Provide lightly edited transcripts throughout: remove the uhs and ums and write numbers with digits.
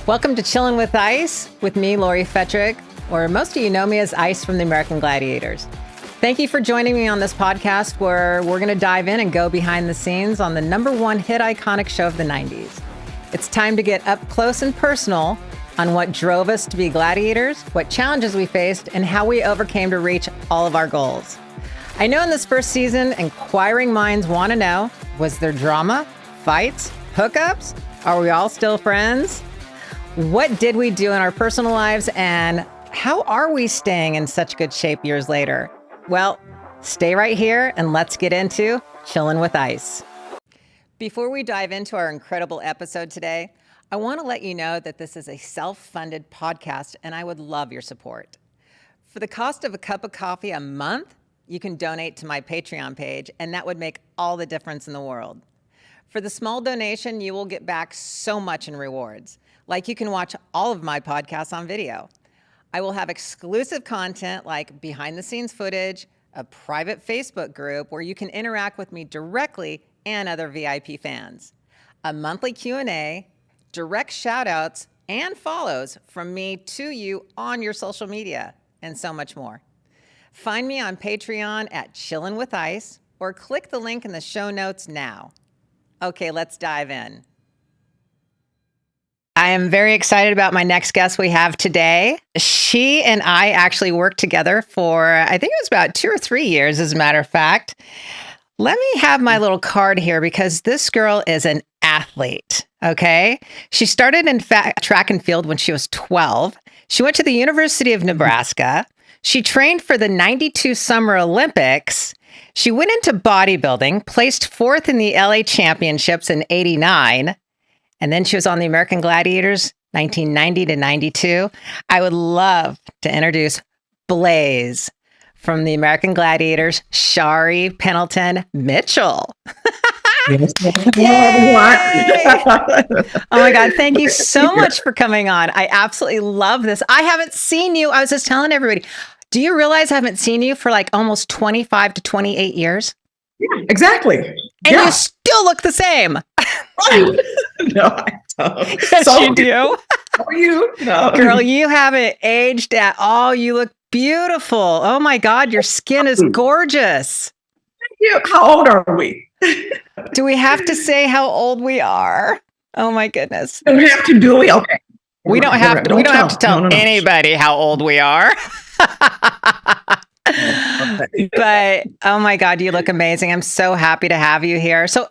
Welcome to Chillin' with Ice with me, Lori Fetrick, or most of you know me as Ice from the American Gladiators. Thank you for joining me on this podcast where we're going to dive in and go behind the scenes on the #1 hit iconic show of the 90s. It's time to get up close and personal on what drove us to be gladiators, what challenges we faced, and how we overcame to reach all of our goals. I know in this first season, inquiring minds want to know, was there drama, fights, hookups? Are we all still friends? What did we do in our personal lives, and how are we staying in such good shape years later? Well, stay right here and let's get into Chillin' with Ice. Before we dive into our incredible episode today, I want to let you know that this is a self-funded podcast and I would love your support. For the cost of a cup of coffee a month, you can donate to my Patreon page, and that would make all the difference in the world. For the small donation, you will get back so much in rewards. Like you can watch all of my podcasts on video. I will have exclusive content like behind the scenes footage, a private Facebook group where you can interact with me directly and other VIP fans, a monthly Q&A, direct shout outs and follows from me to you on your social media, and so much more. Find me on Patreon at Chillin' with Ice or click the link in the show notes now. Okay, let's dive in. I am very excited about my next guest we have today. She and I actually worked together for, I think it was about 2 or 3 years, as a matter of fact. Let me have my little card here because this girl is an athlete, okay? She started in track and field when she was 12. She went to the University of Nebraska. She trained for the 92 Summer Olympics. She went into bodybuilding, placed 4th in the LA Championships in '89. And then she was on the American Gladiators, 1990 to 92. I would love to introduce Blaze from the American Gladiators, Shari Pendleton Mitchell. Yes, Oh my God, thank you so much for coming on. I absolutely love this. I haven't seen you. I was just telling everybody, do you realize I haven't seen you for like almost 25 to 28 years? Yeah, exactly. And you still look the same. Right. No, I don't. Yes, you do. How are you? No. Girl, you haven't aged at all. You look beautiful. Oh my God, your skin is gorgeous. Thank you. How old are we? Do we have to say how old we are? Oh my goodness. Do we have to do it? Okay. We don't have to. We don't have to tell anybody how old we are. But oh my God, you look amazing. I'm so happy to have you here. So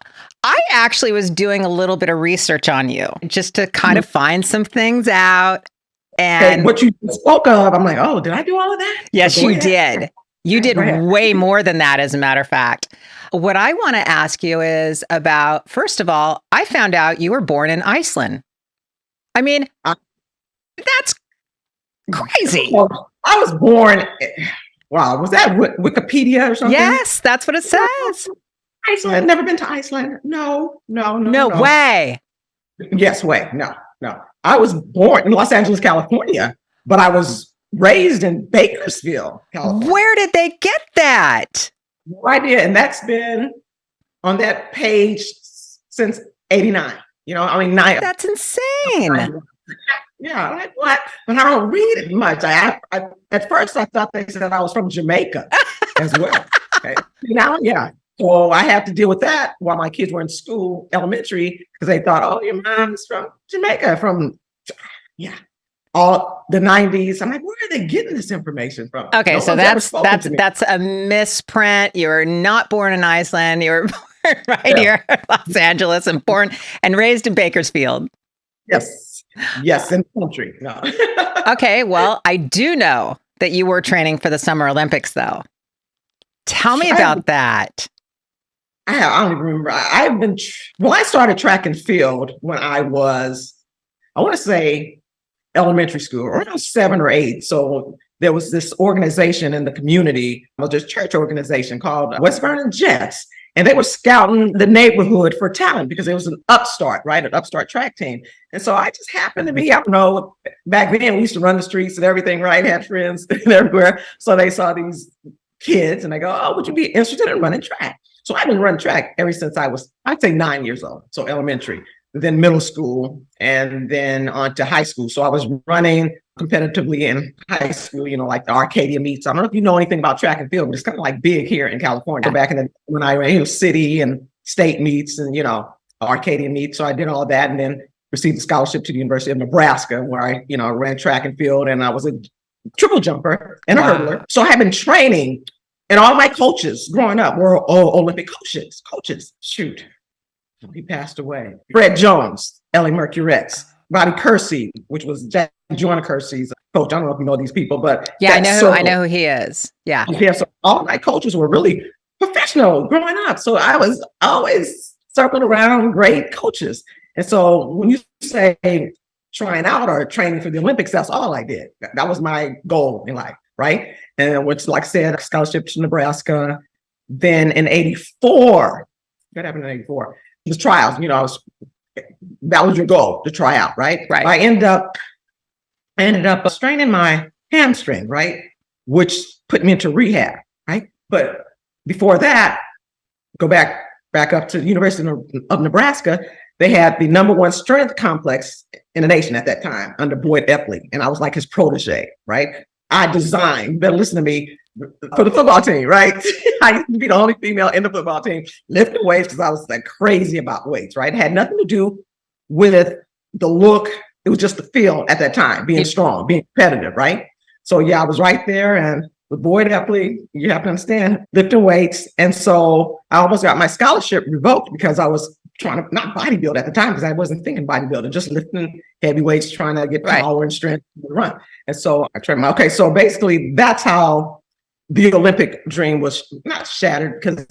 I actually was doing a little bit of research on you just to kind of find some things out. And what you spoke of, I'm like, oh, did I do all of that? Yes, you did. You did way more than that, as a matter of fact. What I want to ask you is about, first of all, I found out you were born in Iceland. I mean, that's crazy. Well, I was born, wow, was that Wikipedia or something? Yes, that's what it says. Iceland, never been to Iceland. No. No way. Yes, way. No. I was born in Los Angeles, California, but I was raised in Bakersfield, California. Where did they get that? No idea. And that's been on that page since '89. That's insane. Yeah, like what? But I don't read it much. I at first I thought they said I was from Jamaica as well. Okay. Now, yeah. So I had to deal with that while my kids were in school, elementary, because they thought, oh, your mom's from Jamaica, all the 90s. I'm like, where are they getting this information from? Okay, so that's a misprint. You were not born in Iceland. You were born here in Los Angeles and born and raised in Bakersfield. Yes, in the country. No. Okay, well, I do know that you were training for the Summer Olympics, though. Tell me about that. I don't even remember. I started track and field when I was, I want to say, elementary school, around 7 or 8. So there was this organization in the community, this church organization called West Vernon Jets. And they were scouting the neighborhood for talent because it was an upstart, right? An upstart track team. And so I just happened to be, I don't know, back then we used to run the streets and everything, right? Had friends everywhere. So they saw these kids and they go, oh, would you be interested in running track? So I've been running track ever since I was, I'd say 9 years old. So elementary. then middle school, and then on to high school. So I was running competitively in high school, like the Arcadia meets. I don't know if you know anything about track and field, but it's kind of like big here in California. Back in when I ran city and state meets and, Arcadia meets. So I did all that and then received a scholarship to the University of Nebraska where I, ran track and field, and I was a triple jumper and a hurdler. So I had been training, and all my coaches growing up were all Olympic coaches. Shoot. He passed away. Fred Jones, Ellie Mercurex, Bobby Kersey, which was Jack Joyner Kersey's coach. I don't know if you know these people, but I know who he is. Yeah. So all my coaches were really professional growing up. So I was always circling around great coaches. And so when you say trying out or training for the Olympics, that's all I did. That was my goal in life, right? And which, like I said, scholarship to Nebraska. Then in '84, what happened in '84? The trials, that was your goal, to try out, right? Right. I ended up straining my hamstring, right? Which put me into rehab, right? But before that, go back up to the University of Nebraska, they had the #1 strength complex in the nation at that time under Boyd Epley, and I was like his protege, right? I designed, you better listen to me, for the football team, right? I used to be the only female in the football team lifting weights because I was like crazy about weights, right? It had nothing to do with the look. It was just the feel at that time, being strong, being competitive, right? So yeah, I was right there, and with Boyd Epley, you have to understand, lifting weights. And so I almost got my scholarship revoked because I was trying to not bodybuild at the time because I wasn't thinking bodybuilding, just lifting heavy weights, trying to get power and strength to run. And so I trained so basically that's how the Olympic dream was not shattered, because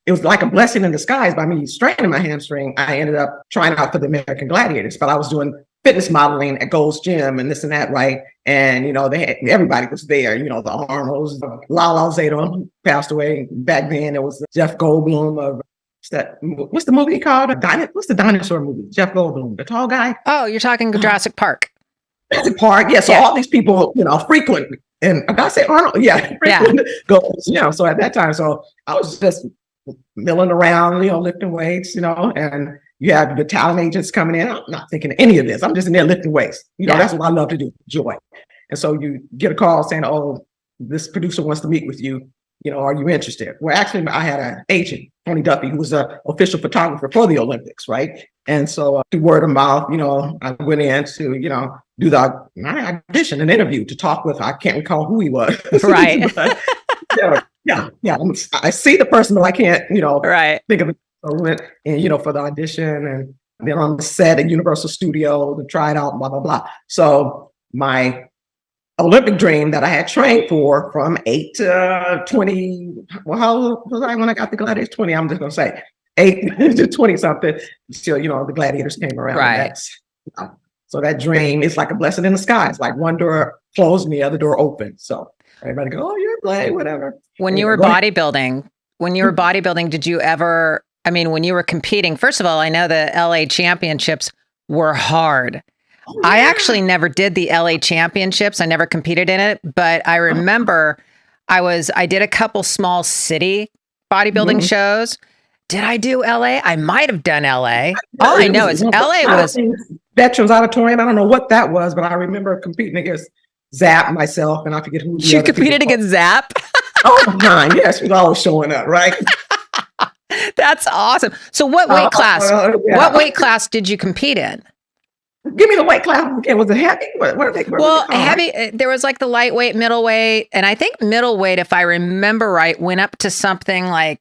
it was like a blessing in disguise. By me straining my hamstring, I ended up trying out for the American Gladiators, but I was doing fitness modeling at Gold's Gym and this and that, right? And, they had, everybody was there, the Arnolds, Lala Zeta passed away. Back then it was Jeff Goldblum. What's the movie called? What's the dinosaur movie? Jeff Goldblum, the tall guy. Oh, you're talking Jurassic Park. Jurassic Park, yeah. So all these people, frequent, and I gotta say Arnold, frequent goals, So at that time, so I was just milling around, lifting weights, and you have the talent agents coming in. I'm not thinking of any of this. I'm just in there lifting weights. That's what I love to do, joy. And so you get a call saying, "Oh, this producer wants to meet with you. Are you interested?" Well, actually, I had an agent, Tony Duffy, who was the official photographer for the Olympics, right? And so through word of mouth, I went in to, do the audition, an interview to talk with, I can't recall who he was. Right. But, yeah. I see the person, but I can't, think of it. So I went and, for the audition, and then on the set at Universal Studio to try it out, blah, blah, blah. So my Olympic dream that I had trained for from 8 to 20. Well, how old was I when I got the Gladiators? 20. I'm just going to say 8 to 20 something. Still, the Gladiators came around. Right. So that dream is like a blessing in the sky. It's like one door closed and the other door opened. So everybody go, "Oh, you're Glad, whatever." When you were bodybuilding, did you ever, when you were competing, first of all, I know the LA championships were hard. Oh, yeah. I actually never did the LA championships. I never competed in it, but I remember I did a couple small city bodybuilding shows. Did I do LA? I might have done LA. All I know is LA was Veterans Auditorium. I don't know what that was, but I remember competing against Zap, myself, and I forget who. You competed against Zap? All the time. Yes, he was always showing up, right? That's awesome. So what weight class? What weight class did you compete in? Give me the weight class again. Was it heavy? What are they? Heavy. There was like the lightweight, middleweight, and I think middleweight, if I remember right, went up to something like,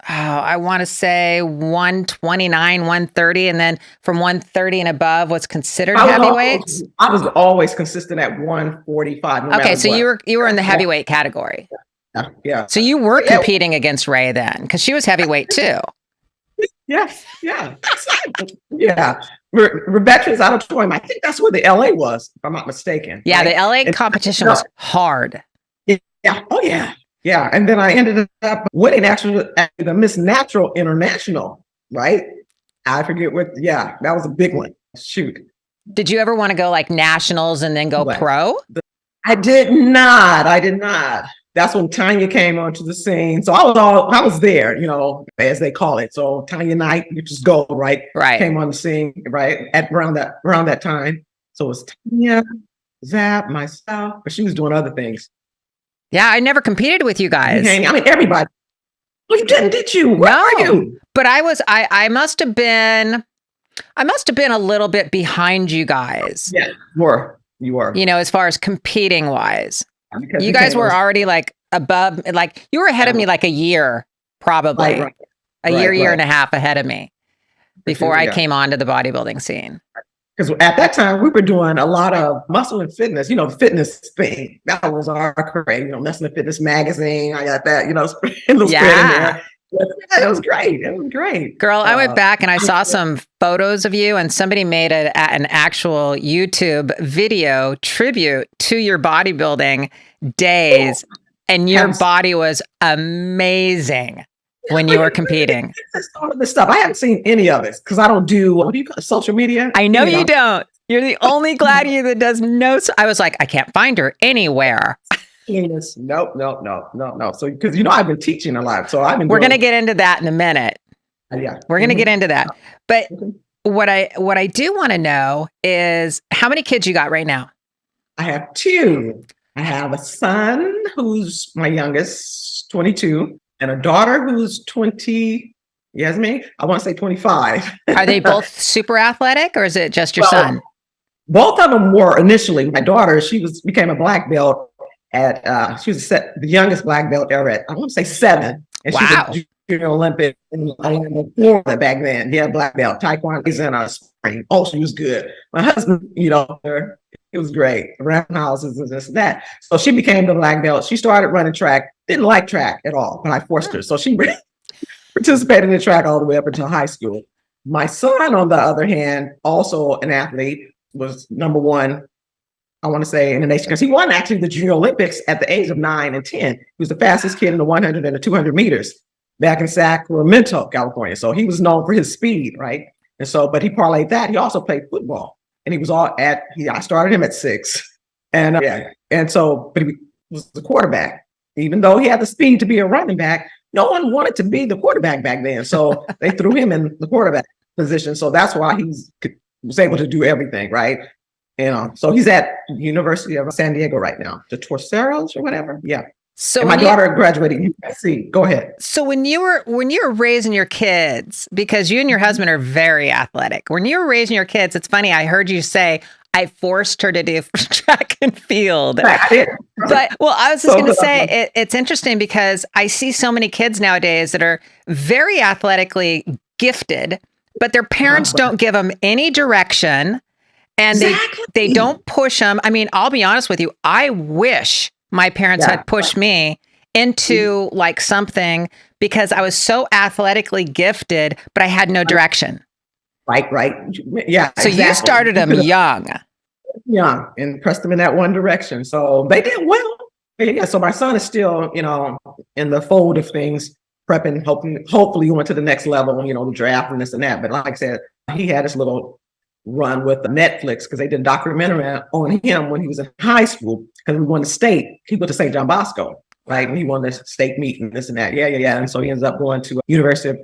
I want to say 129, 130, and then from 130 and above was considered heavyweights. I was always consistent at 145. Okay, so you were in the heavyweight category. Yeah. So you were competing against Ray then, because she was heavyweight too. Yes. Yeah. Yeah. Veterans Auditorium. I think that's where the LA was, if I'm not mistaken. Yeah, right? The LA competition was hard. Yeah. Oh, yeah. Yeah. And then I ended up winning actually the Miss Natural International, right? I forget that was a big one. Shoot. Did you ever want to go like nationals and then go pro? I did not. that's when Tanya came onto the scene. So I was there, as they call it. So Tanya Knight, which is gold, right? Right. Came on the scene, right? At around that time. So it was Tanya, Zap, myself, but she was doing other things. Yeah, I never competed with you guys. I mean, everybody. Well, you didn't, did you? Where are you? But I must have been a little bit behind you guys. Yeah, you were. As far as competing wise. Because you guys were already like above, like you were ahead of me like a year, probably. Right. A year and a half ahead of me before I came onto the bodybuilding scene. Because at that time we were doing a lot of muscle and fitness, the fitness thing. That was our career, Muscle and Fitness magazine. I got that, spread in there. It was great. It was great. Girl, I went back and I saw some photos of you, and somebody made an actual YouTube video tribute to your bodybuilding days, and your body was amazing when you were competing. All of this stuff. I haven't seen any of it because I don't do, what do you call it, social media? I know you don't. You're the only gladiator that does no. I was like, I can't find her anywhere. Nope. So, because I've been teaching a lot, so We're gonna get into that in a minute. Yeah, we're gonna get into that. But what I do want to know is how many kids you got right now? I have 2. I have a son who's my youngest, 22, and a daughter who's 20. Yasmin, I want to say 25. Are they both super athletic, or is it just your son? Both of them were initially. My daughter, she became a black belt. She was the youngest black belt ever at, I want to say 7. And wow. She was Junior Olympic in Florida back then. Yeah, black belt. Taekwondo is in our spring. Oh, she was good. My husband, it was great. Roundhouses and this and that. So she became the black belt. She started running track. Didn't like track at all, but I forced her. So she participated in track all the way up until high school. My son, on the other hand, also an athlete, was number 1. I want to say in the nation, because he won actually the Junior Olympics at the age of 9 and 10. He was the fastest kid in the 100 and the 200 meters back in Sacramento, California. So he was known for his speed, right? And so, but he parlayed that. He also played football, and he was I started him at 6, and but he was the quarterback. Even though he had the speed to be a running back, no one wanted to be the quarterback back then. So they threw him in the quarterback position. So that's why he was able to do everything, right? So he's at University of San Diego right now, the Torceros or whatever. Yeah. So and my daughter graduated USC. Go ahead. So when you were raising your kids, because you and your husband are very athletic, when you were raising your kids, it's funny. I heard you say, I forced her to do track and field. I did. But I was just going to say, it's interesting because I see so many kids nowadays that are very athletically gifted, but their parents don't give them any direction. And they don't push them. I mean, I'll be honest with you. I wish my parents had pushed me into like something, because I was so athletically gifted, but I had no direction. Right. Yeah. So you started them young, and pressed them in that one direction. So they did well. Yeah. So my son is still, in the fold of things, prepping, hopefully going to the next level, the draft and this and that. But like I said, he had this little run with the Netflix because they did a documentary on him when he was in high school, because we won the state. He went to St. John Bosco, right? And he won the state meet and this and that. Yeah. And so he ends up going to University of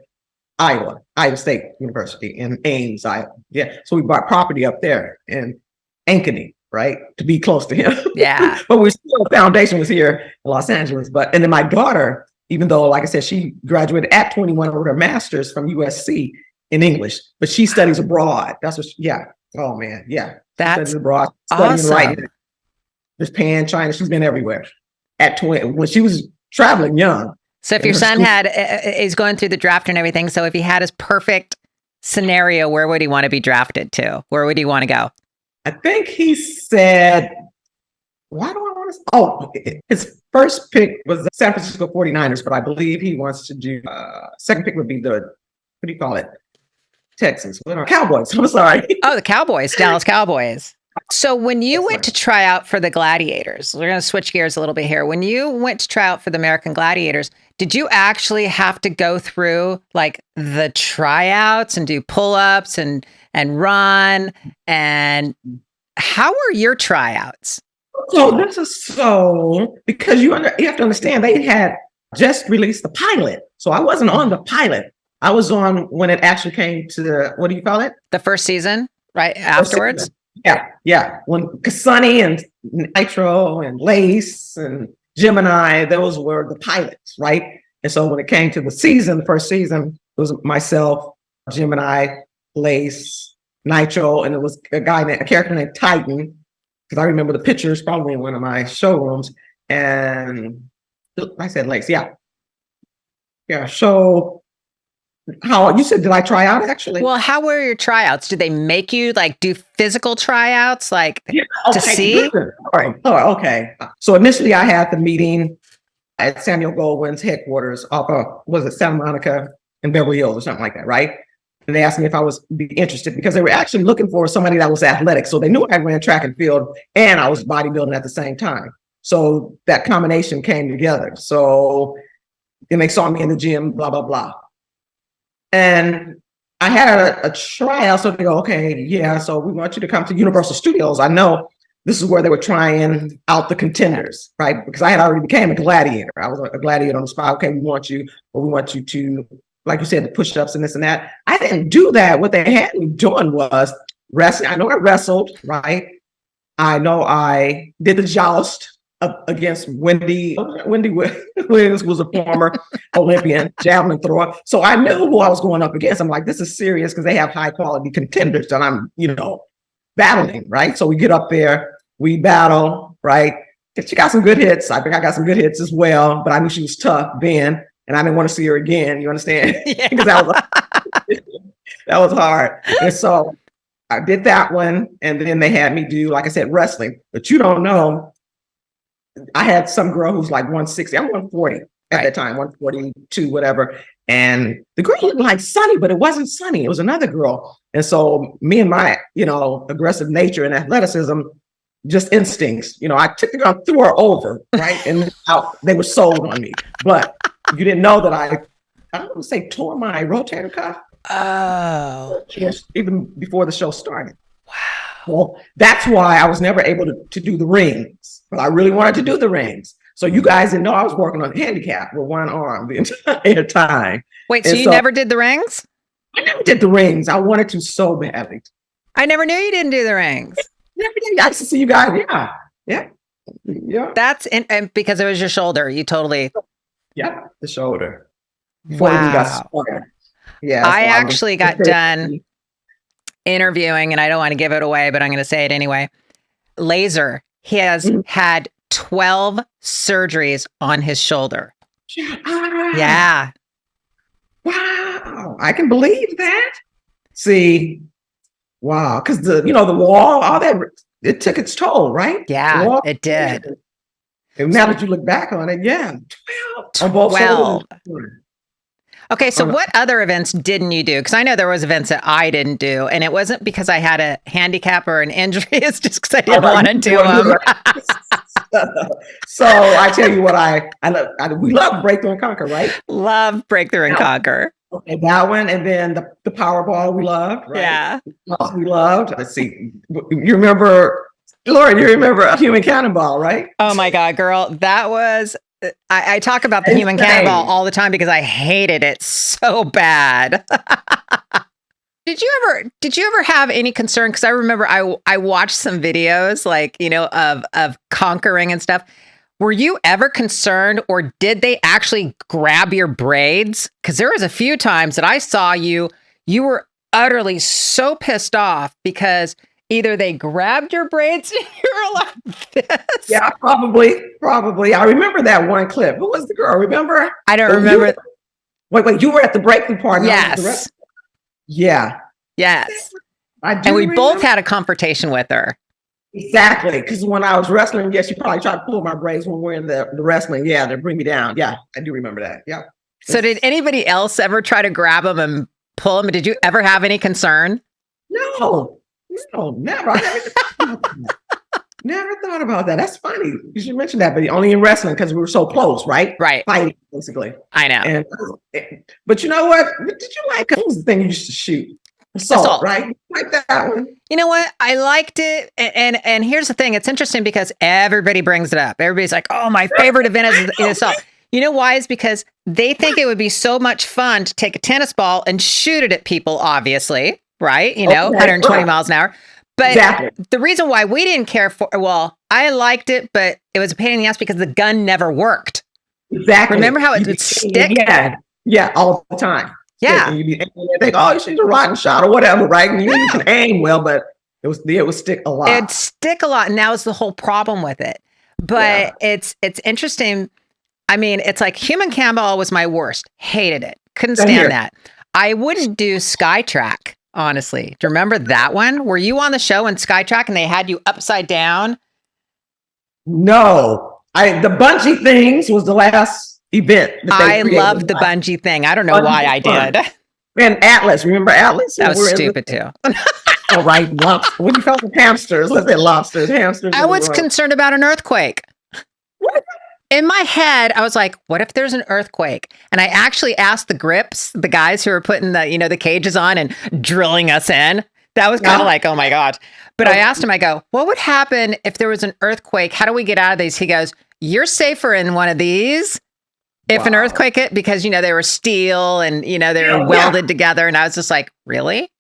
Iowa State University in Ames, Iowa. Yeah. So we bought property up there in Ankeny, right? To be close to him. Yeah. But the foundation was here in Los Angeles. And then my daughter, even though, like I said, she graduated at 21 with her master's from USC in English, but she studies abroad. That's what oh man. Yeah. That's abroad, awesome. Writing. Japan, China, she's been everywhere at 20 when she was traveling young. So if your son is going through the draft and everything, so if he had his perfect scenario, where would he want to be drafted to? Where would he want to go? I think he said, why do I want to? Oh, his first pick was the San Francisco 49ers, but I believe he wants to do, second pick would be what do you call it? Texans, Cowboys. I'm sorry. Oh, the Cowboys, Dallas Cowboys. So when you went to try out for the Gladiators, we're going to switch gears a little bit here. When you went to try out for the American Gladiators, did you actually have to go through like the tryouts and do pull-ups and run? And how were your tryouts? So this is so because you have to understand they had just released the pilot. So I wasn't on the pilot. I was on when it actually came to the, what do you call it? The first season, right afterwards. Yeah, yeah. When Sonny and Nitro and Lace and Gemini, those were the pilots, right? And so when it came to the season, the first season, it was myself, Gemini, Lace, Nitro, and it was a character named Titan, because I remember the pictures probably in one of my showrooms. And I said Lace, yeah. Yeah. So how you said, did I try out actually? Well, how were your tryouts? Did they make you like do physical tryouts, like to see? All right. Oh, okay. So initially I had the meeting at Samuel Goldwyn's headquarters off of, was it Santa Monica and Beverly Hills or something like that, right? And they asked me if I was be interested because they were actually looking for somebody that was athletic. So they knew I ran track and field and I was bodybuilding at the same time. So that combination came together. So then they saw me in the gym, blah, blah, blah. And I had a tryout. So they go, okay, yeah. So we want you to come to Universal Studios. I know this is where they were trying out the contenders, right? Because I had already became a gladiator. I was a gladiator on the spot. Okay, we want you to, like you said, the push-ups and this and that. I didn't do that. What they had me doing was wrestling. I know I wrestled, right? I know I did the joust against Wendy Williams, was a former Olympian javelin thrower. So I knew who I was going up against. I'm like, this is serious because they have high quality contenders that I'm, battling, right? So we get up there, we battle, right? She got some good hits. I think I got some good hits as well, but I knew she was tough then, and I didn't want to see her again. You understand? Because that was hard. And so I did that one, and then they had me do, like I said, wrestling. But you don't know, I had some girl who's like 160. I'm 140 at that time, 142, whatever. And the girl looked like Sunny, but it wasn't Sunny. It was another girl. And so me and my, aggressive nature and athleticism, just instincts, I took the girl, threw her over, right? And they were sold on me. But you didn't know that I don't want to say tore my rotator cuff. Oh. Even before the show started. Wow. Well, that's why I was never able to do the rings, but I really wanted to do the rings. So you guys didn't know I was working on handicap with one arm the entire time. Wait, so you never did the rings? I never did the rings. I wanted to so badly. I never knew you didn't do the rings. Never did. I used to see you guys. Yeah. That's and because it was your shoulder, you totally. Yeah, the shoulder. Before you got started. Yeah. I actually got done interviewing, and I don't want to give it away, but I'm going to say it anyway. Laser. He has had 12 surgeries on his shoulder. Yeah. Wow. I can believe that. See, wow. Because the wall, all that, it took its toll, right? Yeah, it did. And now that you look back on it, 12. On both 12. shoulders. Okay, so what other events didn't you do? Because I know there was events that I didn't do, and it wasn't because I had a handicap or an injury. It's just because I didn't want to do them. So I tell you what, we love Breakthrough and Conquer, right? Love Breakthrough and Conquer. Okay, that one, and then the Powerball we loved, right? Yeah. We loved. Let's see. You remember, Lauren, you remember Human Cannonball, right? Oh my God, girl. That was... I talk about the Human Cannonball all the time because I hated it so bad. Did you ever have any concern? Because I remember I watched some videos of conquering and stuff. Were you ever concerned, or did they actually grab your braids? Because there was a few times that I saw you were utterly so pissed off because either they grabbed your braids and you were like this. Yeah, probably. I remember that one clip. Who was the girl? Remember? I don't remember. Wait, you were at the breakthrough party. Yes. Yeah. Yes. I do. And we remember. both had a confrontation with her. Exactly. Because when I was wrestling, she probably tried to pull my braids when we're in the wrestling. Yeah, to bring me down. Yeah, I do remember that. Yeah. So did anybody else ever try to grab them and pull them? Did you ever have any concern? No, never. I never thought about that. That's funny. You should mention that, but only in wrestling because we were so close, right? Right. Fighting, basically. I know. But you know what? Did you like? What was the thing you used to shoot? Assault, right? like that one. You know what? I liked it. And here's the thing. It's interesting because everybody brings it up. Everybody's like, oh, my favorite event is so. You know why? Is because they think it would be so much fun to take a tennis ball and shoot it at people, obviously, right? 120 miles an hour. But the reason why we didn't care for, well, I liked it, but it was a pain in the ass because the gun never worked. Exactly. Remember how it would stick? Yeah, all the time. Yeah. And you think, oh, she's a rotten shot or whatever, right? And you can aim well, but it would stick a lot. It'd stick a lot, and that was the whole problem with it. But it's interesting. I mean, it's like human cannonball was my worst. Hated it. Couldn't stand that. I wouldn't do Skytrack. Honestly, do you remember that one? Were you on the show in Skytrack and they had you upside down? No, the bungee things was the last event. I loved the bungee thing. I don't know why I did. And Atlas, remember Atlas? That was stupid too. All right, what do you call them? Hamsters? Let's say lobsters, hamsters. I was concerned about an earthquake. What? In my head, I was like, what if there's an earthquake? And I actually asked the grips, the guys who were putting the cages on and drilling us in. That was kind of like, oh my God. But I asked him, I go, what would happen if there was an earthquake? How do we get out of these? He goes, you're safer in one of these. If an earthquake hit, because, they were steel and, they were welded together. And I was just like, really?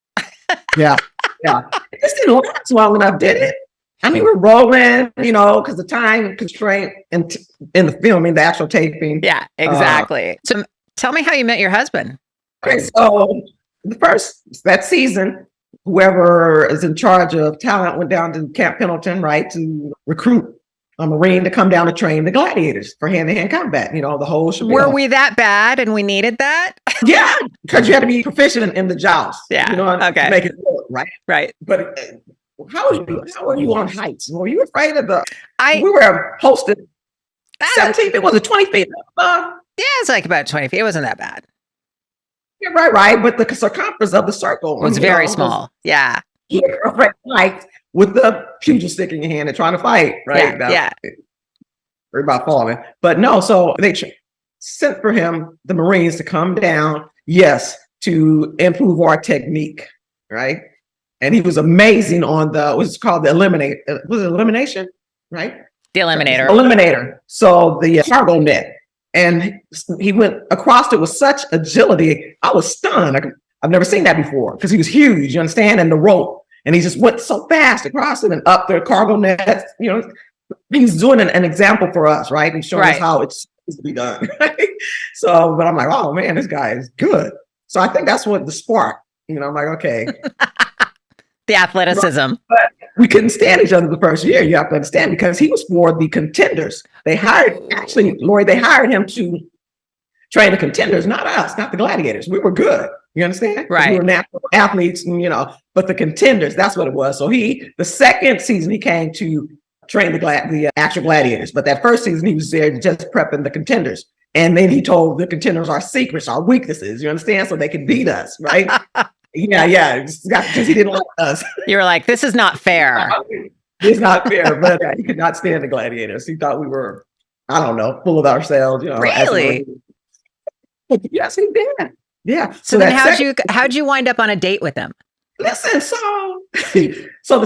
Yeah. It just didn't last long enough, did it? I mean, we're rolling, because the time constraint in the filming, the actual taping. Yeah, exactly. So tell me how you met your husband. Okay, so that season, whoever is in charge of talent went down to Camp Pendleton, right, to recruit a Marine to come down to train the gladiators for hand-to-hand combat, the whole show. Were we that bad and we needed that? Yeah, because you had to be proficient in the joust. Yeah, to make it work, right? Right. But how were you on heights? Were you afraid of we were hosted 17 feet, was it 20 feet? Yeah, it's like about 20 feet. It wasn't that bad. Yeah, right. But the circumference of the circle was very small. Yeah. You're afraid of heights with the pugil stick in your hand and trying to fight, right? Yeah. Worried about falling. But no, so they sent for him, the Marines, to come down, to improve our technique, right? And he was amazing on what's called the elimination, right? The eliminator. Eliminator. So the cargo net. And he went across it with such agility. I was stunned. I've never seen that before because he was huge, you understand? And the rope. And he just went so fast across it and up the cargo net. He's doing an example for us, right? He's showing us how it's supposed to be done. Right? So, but I'm like, oh man, this guy is good. So I think that's what the spark, I'm like, okay. The athleticism. But we couldn't stand each other the first year. You have to understand, because he was for the contenders. They hired him to train the contenders, not us, not the gladiators. We were good. You understand? Right. We were natural athletes, but the contenders, that's what it was. So the second season, he came to train the actual gladiators. But that first season, he was there just prepping the contenders. And then he told the contenders our secrets, our weaknesses, you understand? So they could beat us, right? Yeah. Because he didn't like us. You were like, this is not fair. It's not fair, but he could not stand the gladiators. He thought we were, I don't know, full of ourselves. Really? Yes, he did. Yeah. So then how'd you wind up on a date with him? Listen, so the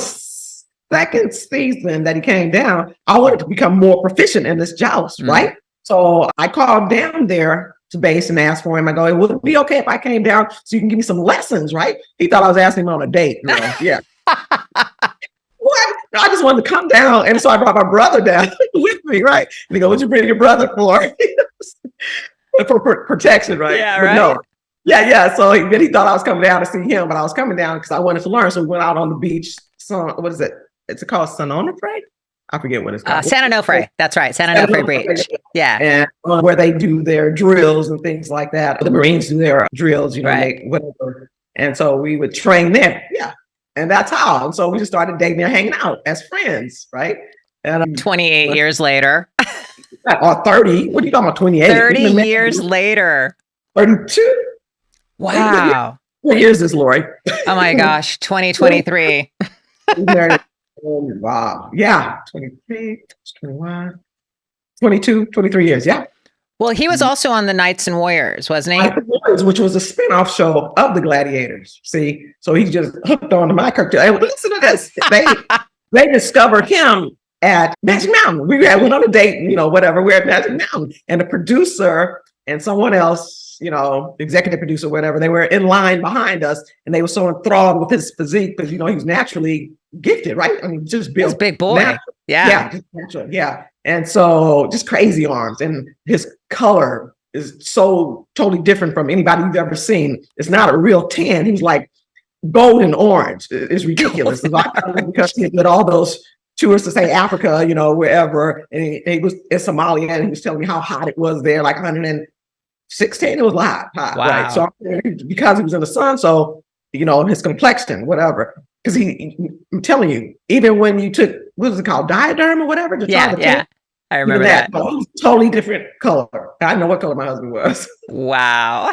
second season that he came down, I wanted to become more proficient in this joust, right? So I called down there to base and asked for him. I go, it would be okay if I came down so you can give me some lessons, right? He thought I was asking him on a date. Yeah. What? I just wanted to come down. And so I brought my brother down with me, right? And he goes, what'd you bring your brother for? For protection, right? Yeah, but right. No. Yeah. So he thought I was coming down to see him, but I was coming down because I wanted to learn. So we went out on the beach. So what is it? It's called San Onofre? I forget what it's called. San Onofre. That's right. San Onofre Beach. Yeah. And where they do their drills and things like that. The Marines do their drills, whatever. And so we would train there. Yeah. And that's how. And so we just started dating and hanging out as friends, right? And 28 years later. Or 30. What are you talking about? 28? 30 years later. 32? Wow. What year is this, Lori? Oh my gosh. 2023. Wow. Yeah. 23, 21, 22, 23 years. Yeah. Well, he was also on the Knights and Warriors, wasn't he? Which was a spinoff show of the Gladiators. See, so he just hooked on to my character. Hey, listen to this. They discovered him at Magic Mountain. We went on a date, whatever. We're at Magic Mountain, and the producer and someone else, executive producer, whatever, they were in line behind us, and they were so enthralled with his physique because he was naturally gifted, right? I mean, just built, he's a big boy. Just natural, and so just crazy arms, and his color is so totally different from anybody you've ever seen. It's not a real tan. He's like golden orange. It's ridiculous. Because he did all those tours to say Africa, wherever, and he was in Somalia, and he was telling me how hot it was there, like 116. It was hot, wow. Right? So because he was in the sun, so his complexion, whatever. Because I'm telling you, even when you took, what was it called, diaderm or whatever? I remember that. Totally different color. I know what color my husband was. Wow.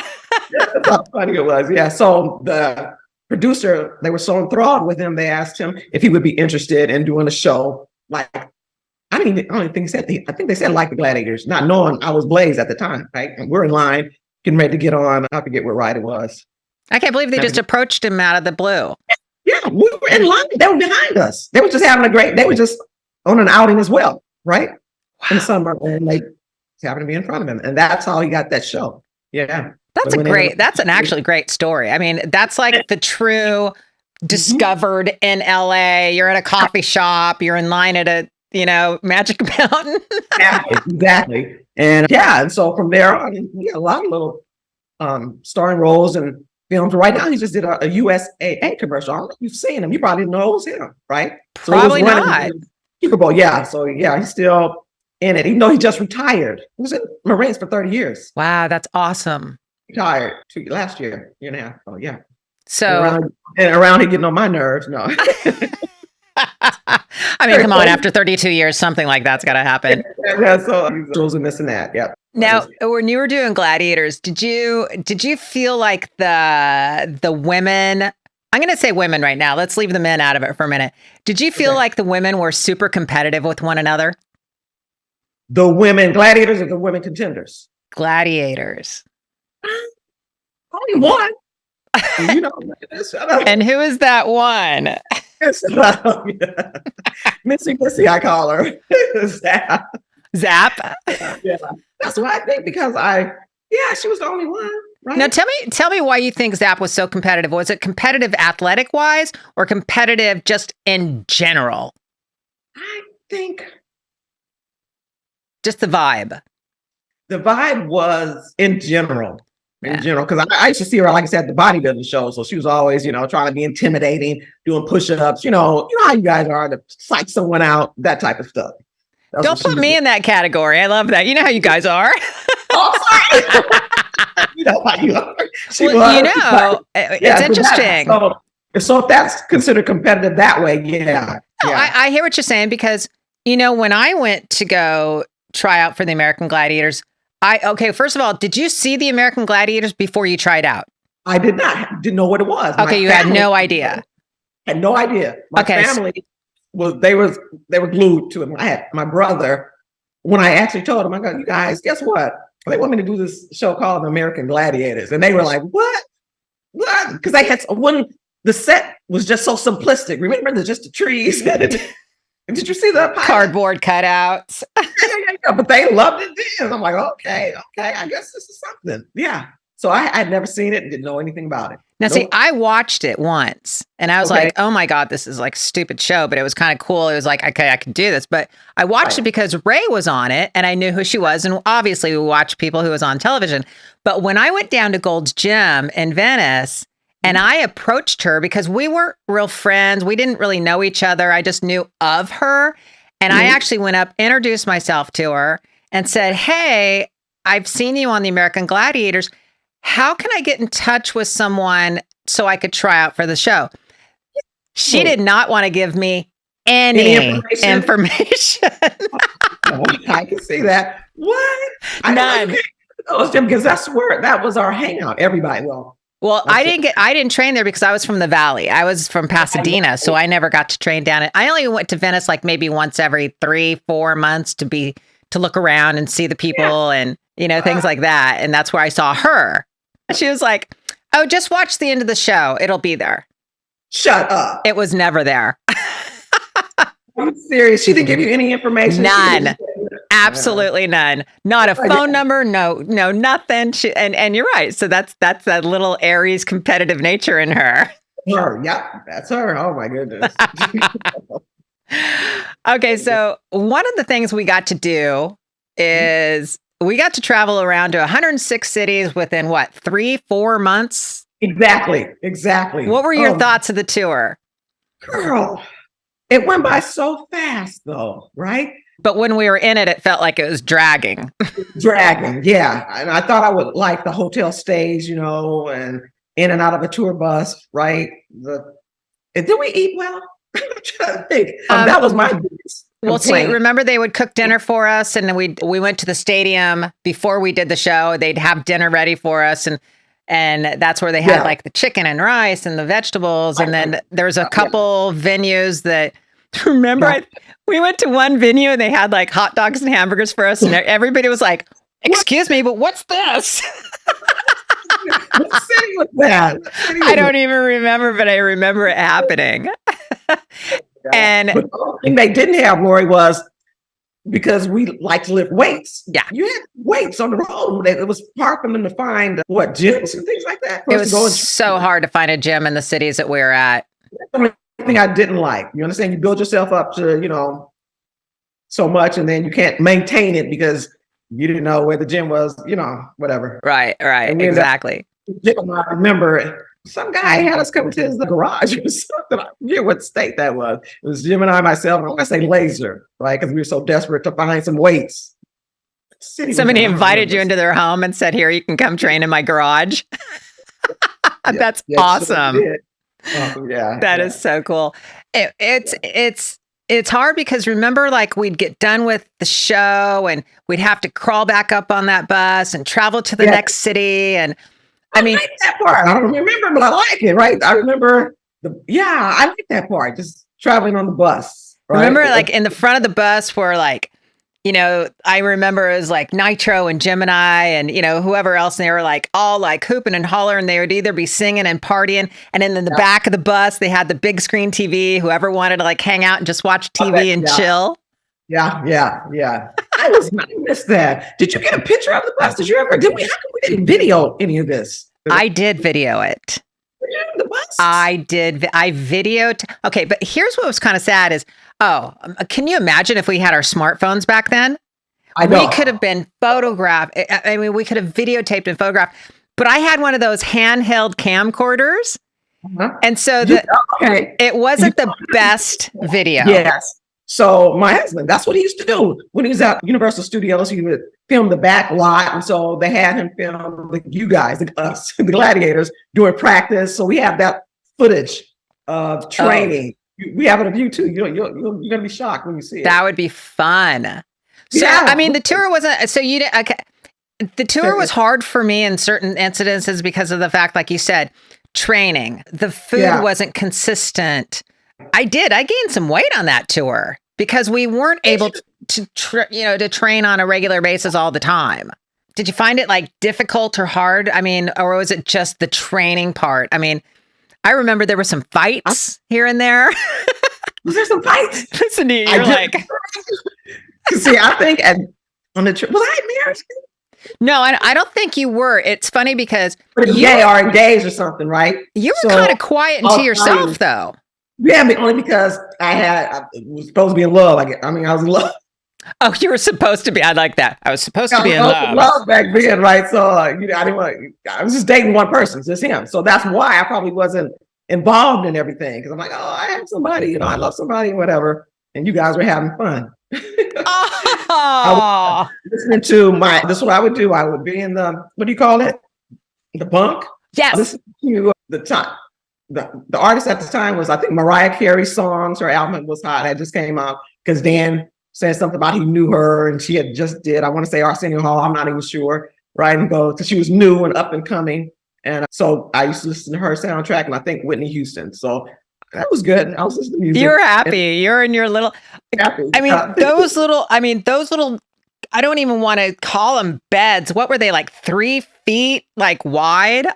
That's how funny it was. Yeah. So the producer, they were so enthralled with him, they asked him if he would be interested in doing a show. Like, I don't think he said, I think they said like the Gladiators, not knowing I was Blaze at the time, right? And we're in line, getting ready to get on. I forget what ride it was. I can't believe they just approached him out of the blue. Yeah, we were in line. They were behind us. They were just they were just on an outing as well, right? Wow. In the summer, and they happened to be in front of him. And that's how he got that show. Yeah. That's an actually great story. I mean, that's like the true discovered in LA. You're at a coffee shop, you're in line at a, Magic Mountain. Yeah, exactly. And and so from there on, he had a lot of little starring roles and films. Right now, he just did a USAA commercial. I don't know if you've seen him. You probably know it was him, right? Probably not. Super Bowl, yeah. So he's still in it, even though he just retired. He was in Marines for 30 years. Wow, that's awesome. Retired last year and a half. Oh, yeah. So around here getting on my nerves. No. I mean, come on, after 32 years, something like that's got to happen. Yeah, so those are missing that. Yeah. Now, when you were doing Gladiators, did you feel like the women, I'm going to say women right now, let's leave the men out of it for a minute. Did you feel like the women were super competitive with one another? The women Gladiators or the women contenders? Gladiators. Only one. And who is that one? Missy, I call her. Zap. Yeah, that's what I think, because she was the only one. Right? Now tell me why you think Zap was so competitive. Was it competitive athletic wise or competitive just in general? I think just the vibe. The vibe was in general. Because I used to see her, like I said, the bodybuilding show. So she was always, trying to be intimidating, doing push-ups, you know how you guys are to psych someone out, that type of stuff. Don't put me in that category. I love that. You know how you guys are. Oh, sorry. You know how you are. It's interesting. So if that's considered competitive that way, yeah. I hear what you're saying, because, when I went to go try out for the American Gladiators, first of all, did you see the American Gladiators before you tried out? I did not. Didn't know what it was. Okay, you had no idea. Had no idea. My family they were glued to it. I had my brother, when I actually told him, I go, you guys, guess what? They want me to do this show called American Gladiators. And they were like, what? What? Because they had the set was just so simplistic. Remember, just the trees. Did you see the cardboard cutouts? Yeah, but they loved it then. I'm like, okay, I guess this is something. Yeah. So I'd never seen it and didn't know anything about it. Now, see, I watched it once and I was like, oh my God, this is like a stupid show, but it was kind of cool. It was like, okay, I can do this. But I watched it because Ray was on it and I knew who she was. And obviously we watched people who was on television. But when I went down to Gold's Gym in Venice and I approached her, because we weren't real friends, we didn't really know each other, I just knew of her. And I actually went up, introduced myself to her and said, hey, I've seen you on the American Gladiators. How can I get in touch with someone so I could try out for the show? She did not want to give me any information. I can see that. What? None. Because that was our hangout. Everybody. Well, I didn't train there because I was from the Valley. I was from Pasadena, so I never got to train down it. I only went to Venice like maybe once every 3-4 months to look around and see the people and things like that. And that's where I saw her. She was like, oh, just watch the end of the show. It'll be there. Shut up. It was never there. I'm serious. She didn't give you any information? None. Absolutely none. Not a phone number. No, nothing. And you're right. So that's that little Aries competitive nature in her. Her. Yep. That's her. Oh my goodness. Okay. So one of the things we got to do is we got to travel around to 106 cities within 3-4 months? Exactly. What were your thoughts of the tour? Girl, it went by so fast though, right? But when we were in it, it felt like it was dragging. Yeah. And I thought I would like the hotel stays, and in and out of a tour bus, right? Did we eat well? I'm trying to think. That was my biggest Well, complaint. see, remember they would cook dinner for us, and then we went to the stadium before we did the show. They'd have dinner ready for us, and that's where they had like the chicken and rice and the vegetables. And then there's a couple venues that remember we went to one venue and they had like hot dogs and hamburgers for us, and everybody was like, "Excuse me, but what's this?" What city was that? I don't even remember, but I remember it happening. And but the only thing they didn't have, Lori, was because we like to lift weights. Yeah. You had weights on the road. It was hard for them to find gyms and things like that. It was so hard to find a gym in the cities that we were at. That's the only thing I didn't like. You understand? You build yourself up to, so much, and then you can't maintain it because you didn't know where the gym was, whatever. Right, exactly. I remember some guy had us come to his garage or something. I forget what state that was. It was Jim and I, myself, and I want to say Laser, right? Because we were so desperate to find some weights. Somebody invited you into their home and said, "Here, you can come train in my garage." That's awesome. That is so cool. It's hard because remember, like we'd get done with the show and we'd have to crawl back up on that bus and travel to the next city. And I mean, like that part. I don't remember, but I like it, right? I remember I like that part. Just traveling on the bus. Right? Remember, like in the front of the bus where like, I remember it was like Nitro and Gemini and, whoever else. And they were like all like hooping and hollering. They would either be singing and partying. And then in the back of the bus, they had the big screen TV. Whoever wanted to like hang out and just watch TV and chill. Yeah. I missed that. Did you get a picture of the bus? Did you ever? How come we didn't video any of this? I did video it. The bus? I did. I videoed. Okay, but here's what was kind of sad is, can you imagine if we had our smartphones back then? I know. We could have been photographed. I mean, we could have videotaped and photographed. But I had one of those handheld camcorders. And so it wasn't the best video. Yes. So my husband, that's what he used to do when he was at Universal Studios. He would film the back lot, and so they had him film you guys, us, the Gladiators, doing practice. So we have that footage of training. We have it of you too. You're gonna be shocked when you see it. That would be fun. So I mean, the tour wasn't. So you didn't. Okay, the tour was hard for me in certain incidences because of the fact, like you said, training. The food wasn't consistent. I gained some weight on that tour because we weren't able to train on a regular basis all the time. Did you find it like difficult or hard? I mean, or was it just the training part? I mean, I remember there were some fights here and there. Was there some fights? Listen to you, you're like. See, I think on the trip, was I married? No, I don't think you were. It's funny because you are engaged or something, right? You were kind of quiet and to yourself, though. Yeah, but only because I was supposed to be in love. I was in love. Oh, you were supposed to be. I like that. I was supposed to be in love. Love back then, right? So I didn't want. I was just dating one person, just him. So that's why I probably wasn't involved in everything because I'm like, I have somebody, I love somebody, whatever. And you guys were having fun. I was listening to this is what I would do. I would be in the, what do you call it? The bunk. Yes. Listen to the time. The artist at the time was, I think, Mariah Carey's songs. Her album was hot. It just came out because Dan said something about he knew her and she had just did, I want to say Arsenio Hall. I'm not even sure. Right. And go, because she was new and up and coming. And so I used to listen to her soundtrack and I think Whitney Houston. So that was good. I was listening to music. You're happy. You're in your little, happy. I mean, those little I don't even want to call them beds. What were they, like 3 feet like wide?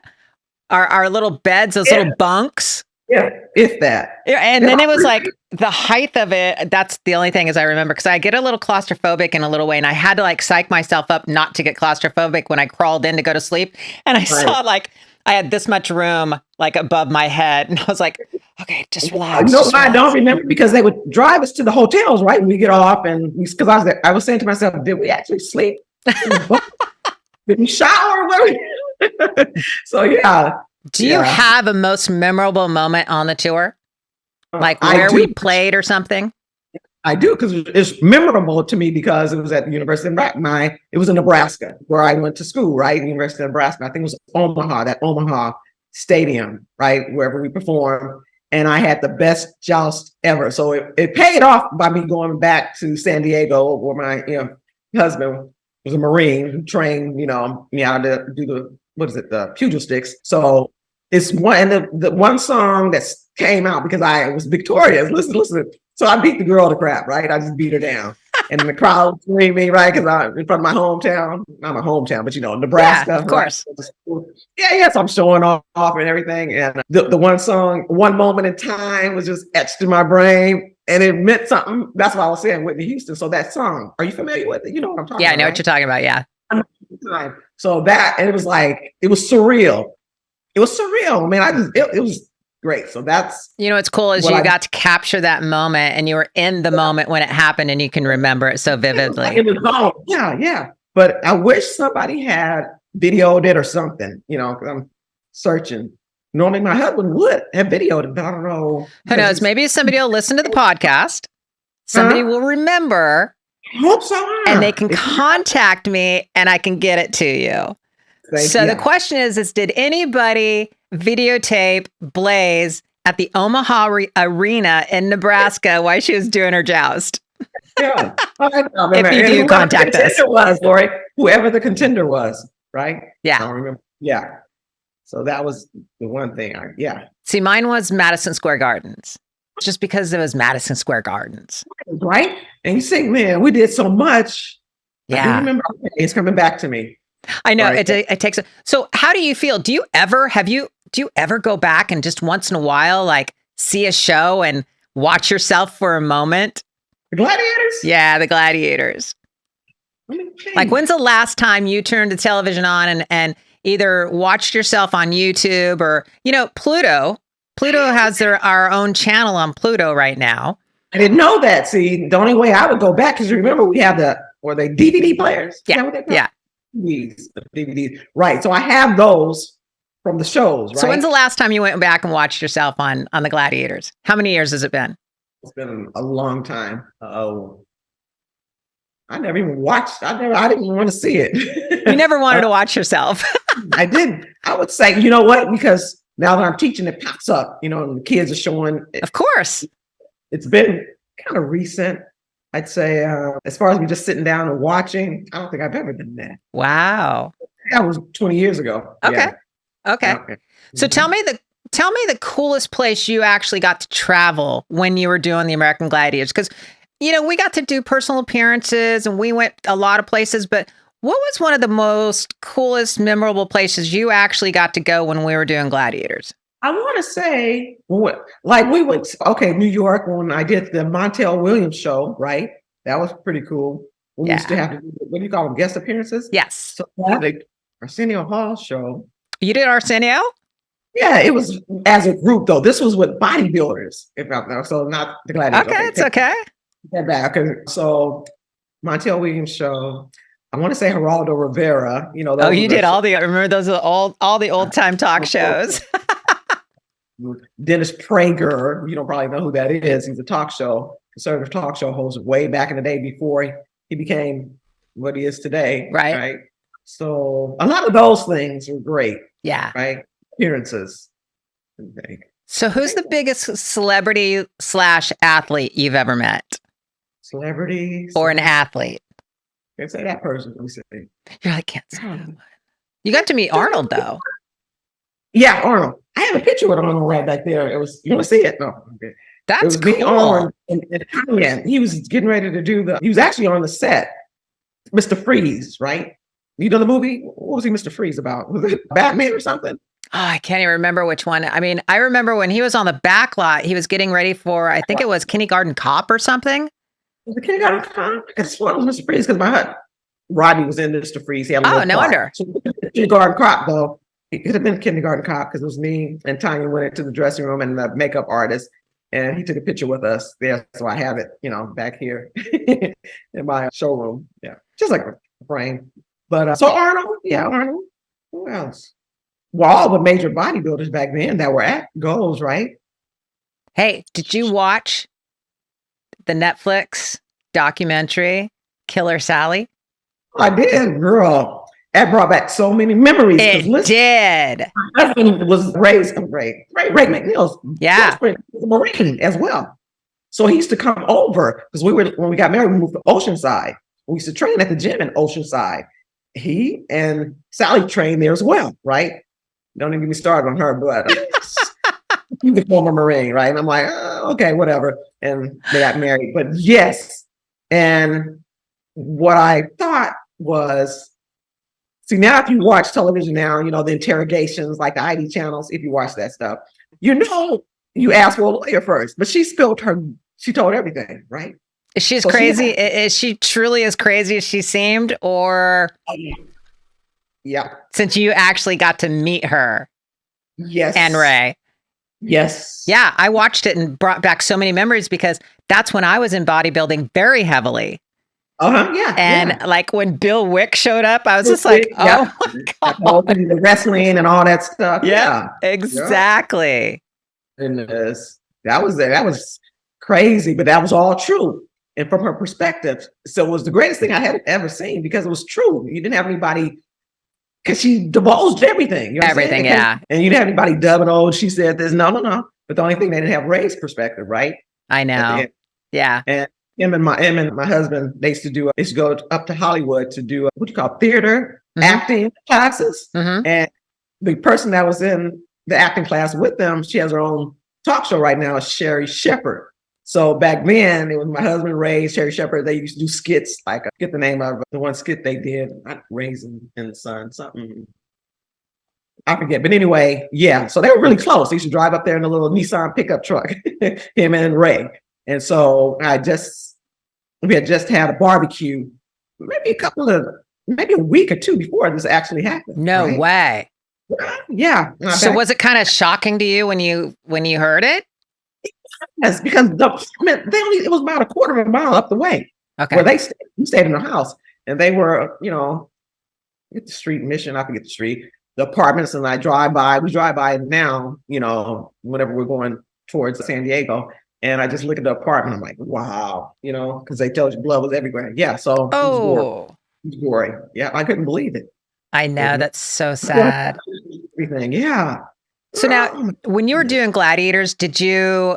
Our little beds, those little bunks. Yeah, if that. Yeah, and then it was like the height of it. That's the only thing as I remember, because I get a little claustrophobic in a little way, and I had to like psych myself up not to get claustrophobic when I crawled in to go to sleep. And I saw like I had this much room like above my head, and I was like, okay, just relax. No, I don't remember, because they would drive us to the hotels, right? When we get off, and because I was saying to myself, did we actually sleep? Did we shower? So yeah. Do you have a most memorable moment on the tour? Like where we played or something? I do, because it's memorable to me because it was at the University of Nebraska. It was in Nebraska where I went to school, right? University of Nebraska. I think it was Omaha, that Omaha stadium, right? Wherever we performed. And I had the best joust ever. So it paid off by me going back to San Diego, where my husband was a Marine who trained, me how to do the pugil sticks. So it's one, and the one song that came out because I was victorious. Listen. So I beat the girl to crap, right? I just beat her down. And the crowd screaming, right? Because I'm in front of my hometown. Not my hometown, but Nebraska. Yeah, of course. Right? Yeah. So I'm showing off and everything. And the one song, One Moment in Time, was just etched in my brain. And it meant something. That's why I was saying Whitney Houston. So that song, are you familiar with it? You know what I'm talking about? Yeah, I know what you're talking about. Yeah. So and it was surreal. It was surreal. Man, it was great. So that's what's cool is you got to capture that moment, and you were in the moment when it happened, and you can remember it so vividly. Yeah. But I wish somebody had videoed it or something, because I'm searching. Normally my husband would have videoed it, but I don't know. Who knows? Maybe somebody will listen to the podcast. Somebody will remember. I hope so. And they can contact me and I can get it to you. The question is did anybody videotape Blaze at the Omaha Arena in Nebraska while she was doing her joust? Yeah. If you do, contact us. Lori, whoever the contender was, right? Yeah. I don't remember. Yeah. So that was the one thing. See, mine was Madison Square Gardens. Just because it was Madison Square Gardens. Right? And you say, man, we did so much. Yeah. I remember, it's coming back to me. I know. Right? It takes. So how do you feel? Do you ever go back and just once in a while, like see a show and watch yourself for a moment? The Gladiators? Yeah, the Gladiators. Like when's the last time you turned the television on and either watched yourself on YouTube or, Pluto has our own channel on Pluto right now. I didn't know that. See, the only way I would go back, because remember we have were they DVD players? Yeah. Yeah. DVDs. Right. So I have those from the shows, right? So when's the last time you went back and watched yourself on the Gladiators? How many years has it been? It's been a long time. I never even watched. I didn't even want to see it. You never wanted to watch yourself. I didn't. I would say, you know what? Because now that I'm teaching, it pops up, and the kids are showing. Of course. It's been kind of recent. I'd say, as far as me just sitting down and watching, I don't think I've ever done that. Wow. That was 20 years ago. Okay. Yeah. Okay. So tell me the coolest place you actually got to travel when you were doing the American Gladiators. Because, we got to do personal appearances and we went a lot of places, but what was one of the most coolest, memorable places you actually got to go when we were doing Gladiators? I want to say, like we went, New York, when I did the Montel Williams show, right? That was pretty cool. We used to have to do, what do you call them, guest appearances? Yes. So the Arsenio Hall show. You did Arsenio? Yeah, it was as a group, though. This was with bodybuilders, so not the Gladiators. Okay, it's okay. Okay, so Montel Williams show. I want to say Geraldo Rivera. You did all remember those are all the old time talk shows. Dennis Prager, you don't probably know who that is. He's a conservative talk show host way back in the day before he became what he is today. Right. So a lot of those things were great. Yeah. Right. Appearances. Okay. So who's the biggest celebrity / athlete you've ever met? Celebrity or an athlete? Can't say that person. Let me see. You're like, can't say that one. You got to meet Arnold though. Yeah, Arnold. I have a picture with Arnold right back there. You want to see it? No. Okay. That's cool. Arnold and he was getting ready to he was actually on the set Mr. Freeze, right? You know the movie? What was he Mr. Freeze about? Was it Batman or something? Oh, I can't even remember which one. I mean, I remember when he was on the back lot, he was getting ready for, I think it was Kindergarten Cop or something. The Kindergarten Cop? I swear it was Mr. Freeze because my Rodney was in Mr. Freeze. He had a little no part. wonder. So, Kindergarten Cop, though, it could have been Kindergarten Cop because it was me and Tanya went into the dressing room and the makeup artist, and he took a picture with us there. So I have it, back here in my showroom. Yeah, just like a frame. But so Arnold, Arnold. Who else? Well, all the major bodybuilders back then that were at goals, right? Hey, did you watch the Netflix documentary Killer Sally? I did, girl. That brought back so many memories. It did. My husband was raised Ray McNeil's. Yeah, was a Marine as well. So he used to come over because when we got married, we moved to Oceanside. We used to train at the gym in Oceanside. He and Sally trained there as well, right? Don't even get me started on her, but he's a former Marine, right? And I'm like, okay, whatever. And they got married. But yes. And what I thought was, see, now if you watch television now, the interrogations, like the ID channels, if you watch that stuff, you ask for a lawyer first, but she told everything, right? She's so crazy. Is she truly as crazy as she seemed, or? Yeah. Since you actually got to meet her. Yes. And Ray. Yes. Yeah, I watched it and brought back so many memories because that's when I was in bodybuilding very heavily. Yeah. And like when Bill Wick showed up, I was just like, oh my God. The wrestling and all that stuff. Yeah, exactly. And that was crazy, but that was all true. And from her perspective, so it was the greatest thing I had ever seen because it was true. You didn't have anybody, because she divulged everything. You know everything, yeah. And you didn't have anybody dubbing, she said this. No. But the only thing, they didn't have Ray's perspective, right? I know. Yeah. And him and my husband, they used to go up to Hollywood to do theater, acting classes. And the person that was in the acting class with them, she has her own talk show right now, Shari Shepherd. So back then, it was my husband, Ray, Shari Shepherd. They used to do skits, like get the name of the one skit they did, not Raisin in the Sun, something. I forget. But anyway, yeah. So they were really close. They used to drive up there in a little Nissan pickup truck, him and Ray. And so we had just had a barbecue, maybe a week or two before this actually happened. No way. Yeah. So was it kind of shocking to you when you heard it? Yes, because it was about a quarter of a mile up the way. Okay. Where we stayed in the house, and they were, get the street Mission. I forget the street. The apartments, and we drive by now, whenever we're going towards San Diego, and I just look at the apartment. I'm like, wow, because they told you blood was everywhere. Yeah, so it was gory. Yeah, I couldn't believe it. I know, that's so sad. Everything, yeah. So now, when you were doing Gladiators, did you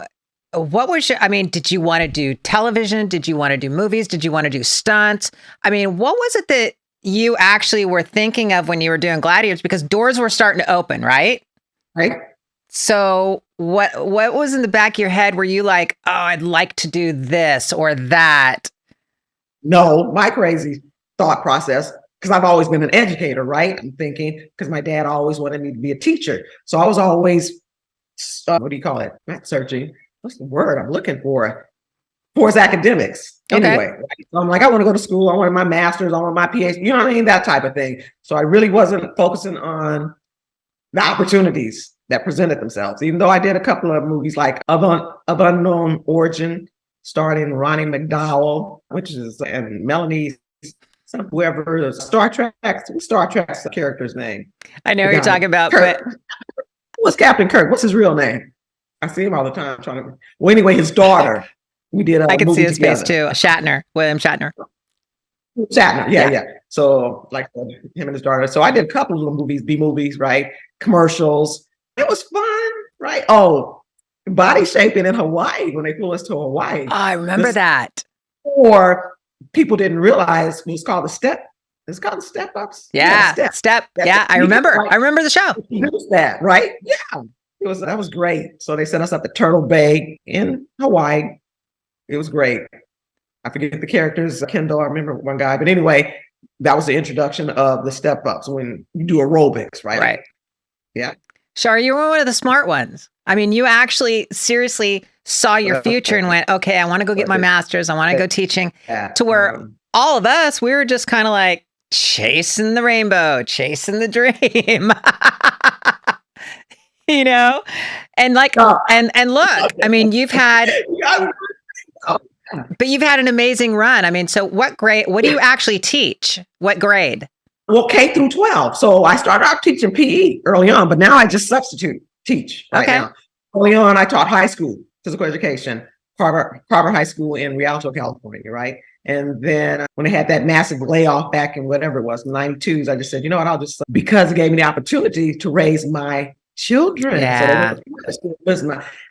want to do television? Did you want to do movies? Did you want to do stunts? I mean, what was it that you actually were thinking of when you were doing Gladiators? Because doors were starting to open, right? Right. So what was in the back of your head? Were you like, oh, I'd like to do this or that? No, my crazy thought process, because I've always been an educator, right? I'm thinking, because my dad always wanted me to be a teacher. So I was always, what do you call it? Not searching. What's the word I'm looking for? For his academics. Okay. Anyway, right? So I'm like, I want to go to school. I want my master's. I want my PhD. You know what I mean? That type of thing. So I really wasn't focusing on the opportunities that presented themselves. Even though I did a couple of movies like of Unknown Origin, starring Ronnie McDowell, and Melanie, whoever, Star Trek's character's name. I know what you're talking about. Kirk. But What's Captain Kirk? What's his real name? I see him all the time well, anyway, his daughter. We did I can see his together. face too. William Shatner. Yeah. So like him and his daughter. So I did a couple of movies, B movies, right? Commercials. It was fun, right? Oh, body shaping in Hawaii when they flew us to Hawaii. Oh, I remember that. Or people didn't realize it was called the step. It's called the step ups. Yeah, step. Yeah, I remember. Right? I remember the show. It was that, right? Yeah. That was great. So they sent us up to Turtle Bay in Hawaii. It was great. I forget the characters, Kendall, I remember one guy, but anyway, that was the introduction of the step ups when you do aerobics, right? Right. Yeah. Shari, you were one of the smart ones. I mean, you actually seriously saw your future and went, okay, I want to go get my master's. I want to go teaching, to where all of us, we were just kind of like chasing the rainbow, chasing the dream. You know, and like, and look, I mean, you've had, but you've had an amazing run. I mean, so what do you actually teach? What grade? Well, K through 12. So I started out teaching PE early on, but now I just substitute teach right now. Early on, I taught high school physical education, Carter High School in Rialto, California, right? And then when they had that massive layoff back in whatever it was, 92s, I just said, you know what, I'll just, because it gave me the opportunity to raise my children. Yeah. So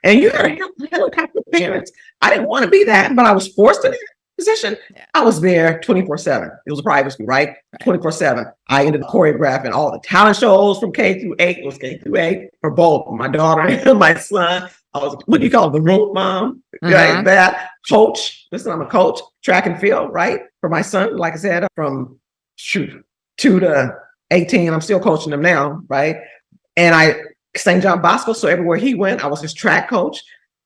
and you gotta have helicopter parents. I didn't want to be that, but I was forced to that position. Yeah. I was there 24/7. It was a private school, right? 24/7. I ended up choreographing all the talent shows from K through 8. It was K through 8 for both my daughter and my son. I was, what do you call it, the room mom? Right? That coach. Listen, I'm a coach, track and field, right? For my son, like I said, from 2 to 18, I'm still coaching them now, right? And St. John Bosco, so everywhere he went, I was his track coach.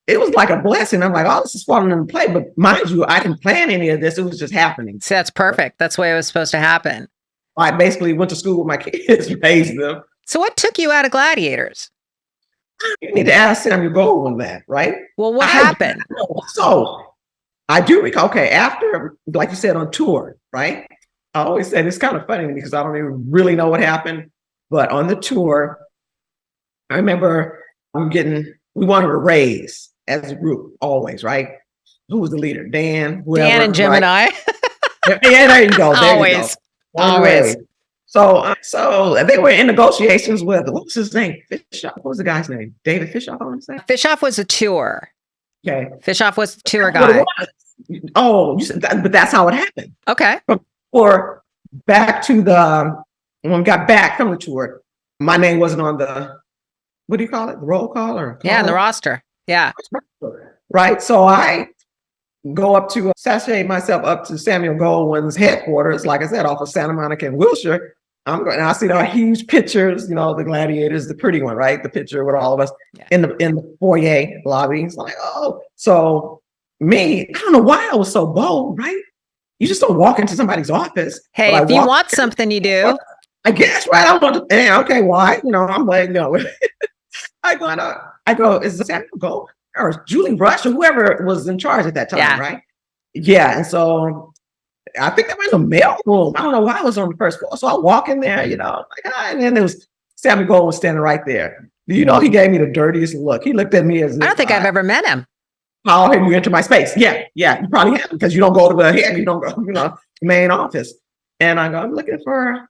It was like a blessing. I'm like, oh, this is falling into play. But mind you, I didn't plan any of this. It was just happening. See, that's perfect. That's the way it was supposed to happen. I basically went to school with my kids, raised them. So what took you out of Gladiators? You need to ask Samuel Gold on that, right? Well, what happened? So I do recall, okay, after, like you said, on tour, right? I always say it's kind of funny to me because I don't even really know what happened. But on the tour, I remember we wanted a raise as a group, always, right? Who was the leader? Dan, whoever, Dan and Jim, right? And I. Yeah, there you go. There always. You go. Always. So they were in negotiations with, what was his name? Fishoff. What was the guy's name? David Fishoff, I want to say. Fishoff was a tour. Okay. Fishoff was the tour guy. Oh, you said that, but that's how it happened. Okay. Or back to when we got back from the tour, my name wasn't on the, what do you call it? The roll call or? Yeah, in the roster. Yeah. Right. So I go up to sashay myself up to Samuel Goldwyn's headquarters, like I said, off of Santa Monica and Wilshire. I see the huge pictures, the Gladiators, the pretty one, right? The picture with all of us in the foyer lobby. It's like, oh, so me, I don't know why I was so bold, right? You just don't walk into somebody's office. Hey, if you want something, you do. I guess, right? I want to, okay, why? I'm like, no. I go, is it Samuel Gold or Julie Rush or whoever was in charge at that time, right? Yeah, and so I think that was a mail room. I don't know why I was on the first floor. So I walk in there, and then there was Samuel Gold was standing right there. He gave me the dirtiest look. He looked at me as I don't think I've ever met him. How have you enter my space? Yeah, you probably have because you don't go to you don't go, the main office. And I go, I'm looking for.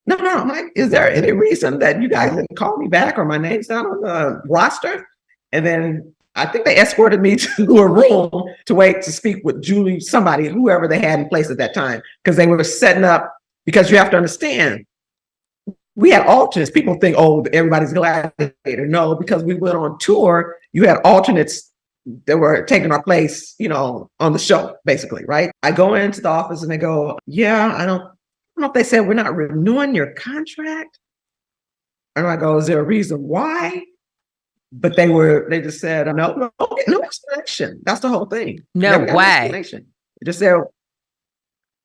No. I'm like, is there any reason that you guys didn't call me back or my name's not on the roster? And then I think they escorted me to a room to wait to speak with Julie, somebody, whoever they had in place at that time, because they were setting up. Because you have to understand, we had alternates. People think, oh, everybody's Gladiator. No, because we went on tour, you had alternates that were taking our place, on the show, basically, right? I go into the office and they go, yeah, I don't know if they said we're not renewing your contract. And I go, is there a reason why? But they just said, no explanation. That's the whole thing. No way. They just said,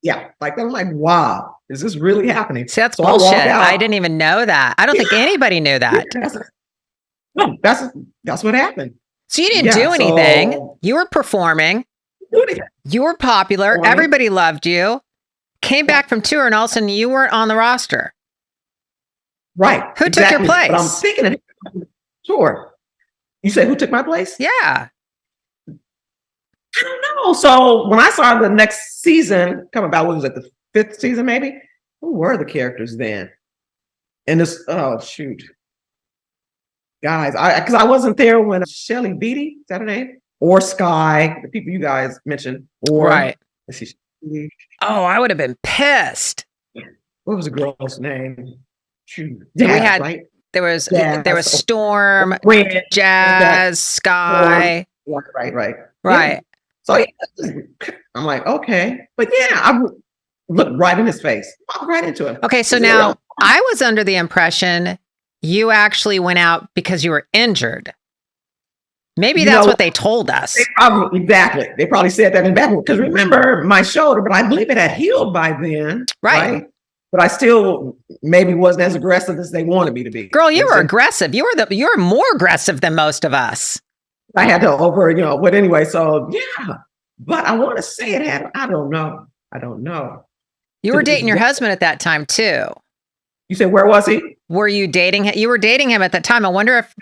yeah, like I'm like, wow, is this really happening? See, that's bullshit. I didn't even know that. I don't think anybody knew that. That's what happened. So you didn't do anything. So, you were performing. You were popular. Everybody loved you. Came back from tour, and all of a sudden you weren't on the roster. Right. Who took your place? But I'm thinking of tour. You say who took my place? Yeah. I don't know. So when I saw the next season come about, what was it, the 5th season maybe? Who were the characters then? And this, oh shoot. Guys, because I wasn't there when Shelly Beatty, is that her name? Or Sky, the people you guys mentioned. Or, right. Let's see. Oh, I would have been pissed. What was the girl's name? Shoot. Right? There was Storm, Jazz, Sky. Right. Right. So I'm like, okay. But yeah, I looked right in his face. Walked right into him. Okay, so now I was under the impression you actually went out because you were injured. Maybe that's what they told us. Exactly. They probably said that in Babylon. Because remember my shoulder, but I believe it had healed by then. Right. But I still maybe wasn't as aggressive as they wanted me to be. Girl, you were aggressive. You were more aggressive than most of us. I had to but anyway, so yeah. But I want to say it had, I don't know. You were dating your husband at that time too. You said, where was he? Were you dating him? You were dating him at that time. I wonder if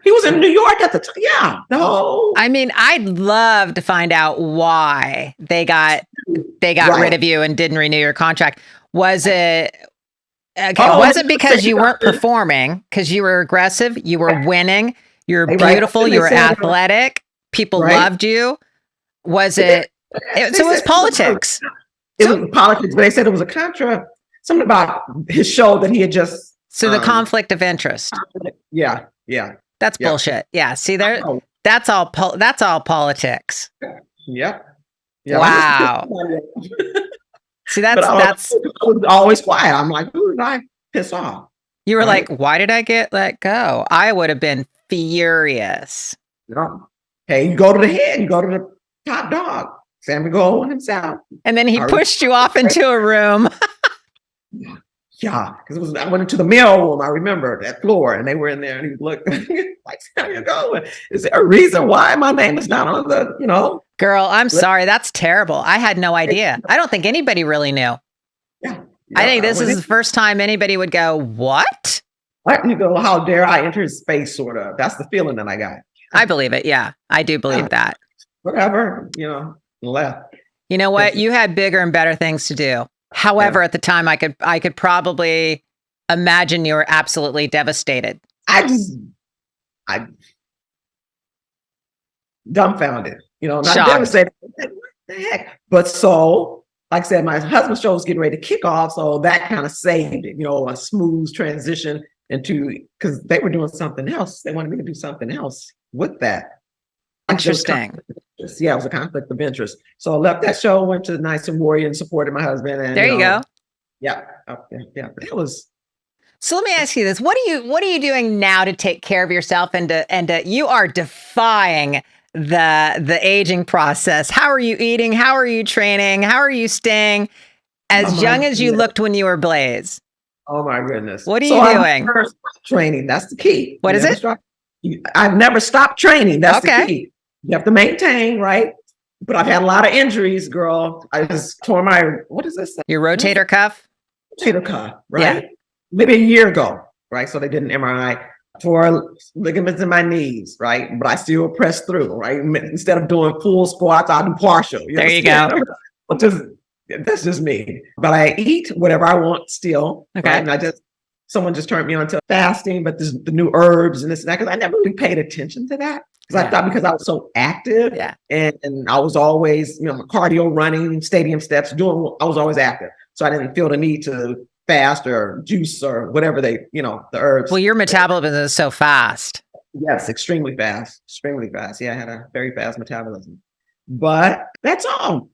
he was in New York at the time. Yeah. No. I mean, I'd love to find out why they got rid of you and didn't renew your contract. Was it was it because you weren't performing, because you were aggressive, you were winning, you're beautiful, you were athletic, people loved you? Was it so it was politics. It was politics, but they said it was something about his show that he had just the conflict of interest. Yeah. That's bullshit. Yeah. See there, that's all politics. Yep. Yeah. Wow. See, that's I was always quiet. I'm like, who did I piss off? You were like, why did I get let go? I would have been furious. No. Hey, you go to the head, you go to the top dog. Sammy Gold himself. And then he pushed you off into a room. Yeah, because I went into the mail room. I remember that floor, and they were in there, and he looked like, "There go. Is there a reason why my name is not on the, Girl, I'm sorry. That's terrible. I had no idea. I don't think anybody really knew. Yeah. I think this is the first time anybody would go, what? You go, how dare I enter his space, sort of. That's the feeling that I got. I believe it. Yeah, I do believe that. Whatever, left. You know what? You had bigger and better things to do. However, at the time, I could probably imagine you were absolutely devastated. I dumbfounded, not shocked. Devastated. What the heck? But so, like I said, my husband's show was getting ready to kick off, so that kind of saved it, a smooth transition because they were doing something else. They wanted me to do something else with that. Interesting. Yeah, it was a conflict of interest. So I left that show, went to the Knights and Warrior and supported my husband. And there you go. Yeah. It was. So let me ask you this: what are you doing now to take care of yourself and you are defying the aging process? How are you eating? How are you training? How are you staying as young as you looked when you were Blaze? Oh my goodness! What are you doing? Training. That's the key. What is it? I've never stopped training. That's the key. You have to maintain, right? But I've had a lot of injuries, girl. I just tore what is this? Your rotator cuff? Rotator cuff, right? Yeah. Maybe a year ago, right? So they did an MRI, tore ligaments in my knees, right? But I still press through, right? Instead of doing full squats, I'll do partial. There you go. But that's just me. But I eat whatever I want still. Okay. Right? And someone just turned me on to fasting, but there's the new herbs and this and that, because I never really paid attention to that. I thought because I was so active and I was always, cardio, running, stadium steps, I was always active. So I didn't feel the need to fast or juice or whatever the herbs. Well, your metabolism is so fast. Yes, extremely fast. Yeah, I had a very fast metabolism. But that's all.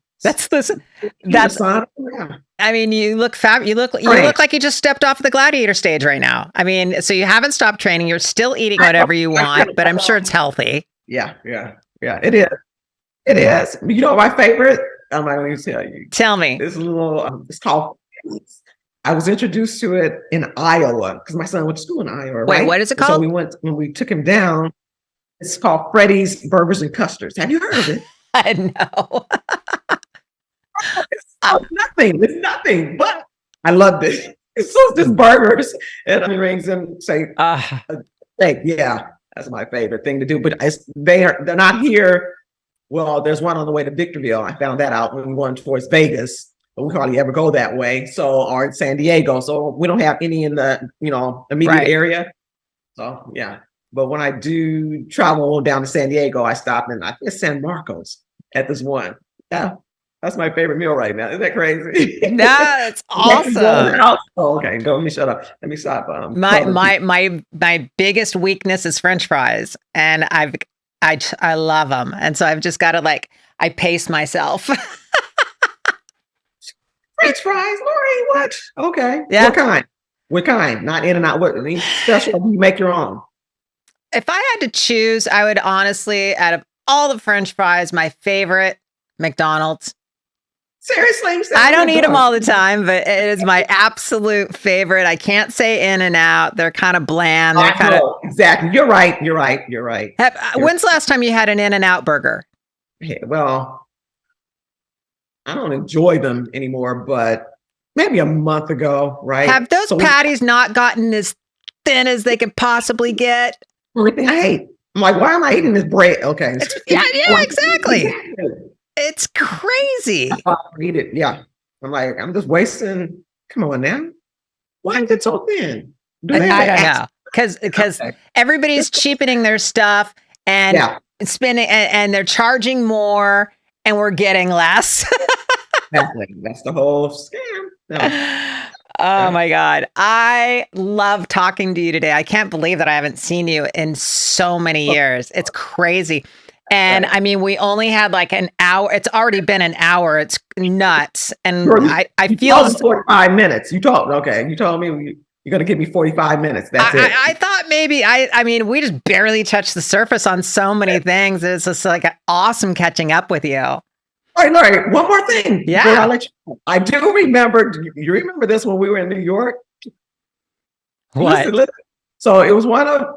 I mean, you look fab. You look like you just stepped off the Gladiator stage right now. I mean, so you haven't stopped training. You're still eating whatever you want, but I'm sure it's healthy. Yeah. It is. You know my favorite? I'm not going to tell you. Tell me. This little. It's called. I was introduced to it in Iowa because my son went to school in Iowa. Wait, right? What is it called? So we went when we took him down. It's called Freddy's Burgers and Custards. Have you heard of it? I know. It's nothing, but I loved it. It's just burgers and onion rings and steak. Yeah, that's my favorite thing to do. But they're not here. Well, there's one on the way to Victorville. I found that out when we went towards Vegas, but we hardly ever go that way. or in San Diego. So we don't have any in the immediate area. So yeah. But when I do travel down to San Diego, I stop in I think it's San Marcos at this one. Yeah. That's my favorite meal right now. Isn't that crazy? That's awesome. Okay, let me shut up. Let me stop. My biggest weakness is French fries, and I love them, and so I've just got to I pace myself. French fries, Lori, what? Okay. Yeah. What kind? What kind? Not in and out. What any special? You make your own. If I had to choose, I would honestly, out of all the French fries, my favorite, McDonald's. Seriously? I don't eat them all the time, but it is my absolute favorite. I can't say in and out. They're kind of bland. They're kind of exactly. You're right. When's the last time you had an In-N-Out burger? Yeah, well, I don't enjoy them anymore, but maybe a month ago, right? Have those patties not gotten as thin as they could possibly get? Everything I hate. I'm like, why am I eating this bread? Okay. Yeah, exactly. It's crazy. I eat it. Yeah. I'm like, I'm just wasting. Come on now. Why is it so thin? I don't know. Because everybody's cheapening their stuff and spending and they're charging more and we're getting less. Exactly. That's the whole scam. No. Oh my God. I love talking to you today. I can't believe that I haven't seen you in so many years. It's crazy. And I mean, we only had like an hour. It's already been an hour. It's nuts. And I feel 45 minutes. You told okay. You told me you're going to give me 45 minutes. That's it. I thought maybe I mean, we just barely touched the surface on so many things. It's just like awesome catching up with you. All right, Lori, one more thing. Yeah. I do remember, you remember this when we were in New York? What? Listen. So it was one of,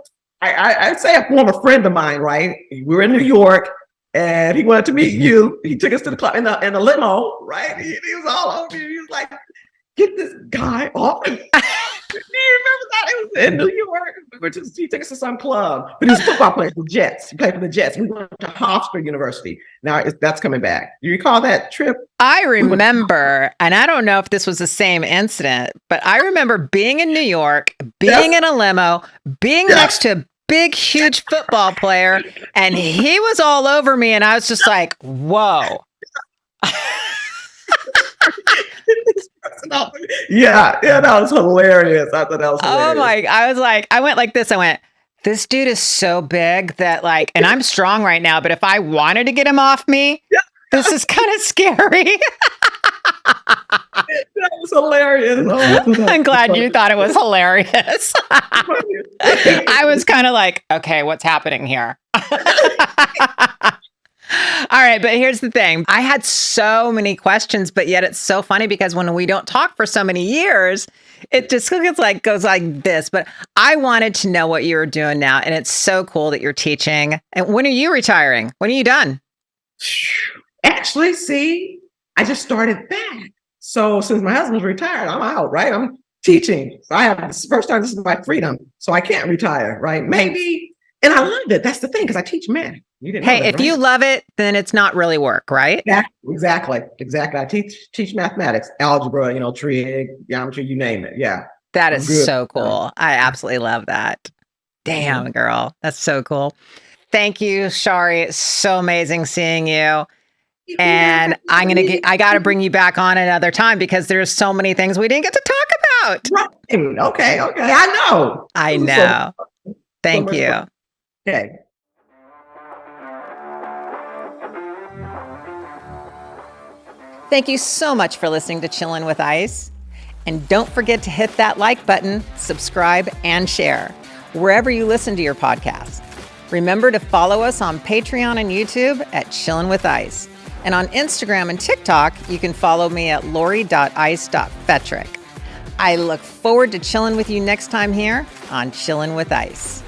I'd say a former friend of mine, right? We were in New York and he wanted to meet you. He took us to the club in the limo, right? He was all over you. He was like, get this guy off. Do you remember that? It was in New York. He took us to some club, but he was a football player for the Jets. He played for the Jets. We went to Hofstra University. Now that's coming back. You recall that trip? I remember, and I don't know if this was the same incident, but I remember being in New York, being in a limo, being next to a big, huge football player, and he was all over me, and I was just like, whoa. Yeah, that was hilarious. I thought that was hilarious. Oh my, I went like this. I went, this dude is so big that like, and I'm strong right now, but if I wanted to get him off me, this is kind of scary. That was hilarious. I'm glad you thought it was hilarious. I was kind of like, okay, what's happening here? All right, but here's the thing. I had so many questions, but yet it's so funny because when we don't talk for so many years, it just goes like this. But I wanted to know what you were doing now, and it's so cool that you're teaching. And when are you retiring? When are you done? Actually, see, I just started back. So since my husband's retired, I'm out, right? I'm teaching. So I have this first time, this is my freedom. So I can't retire, right? Maybe. And I love it. That's the thing, because I teach math. You didn't know that, if right? you love it, then it's not really work, right? Exactly. I teach mathematics, algebra, trig, geometry, you name it. Yeah. That is so cool. I absolutely love that. Damn, girl. That's so cool. Thank you, Shari. It's so amazing seeing you. And I got to bring you back on another time because there's so many things we didn't get to talk about. Right. Okay. I know. Thank you. Okay. Thank you so much for listening to Chillin' with Ice. And don't forget to hit that like button, subscribe, and share wherever you listen to your podcast. Remember to follow us on Patreon and YouTube at Chillin' with Ice. And on Instagram and TikTok, you can follow me at lori.ice.fetrick. I look forward to chilling with you next time here on Chillin' with Ice.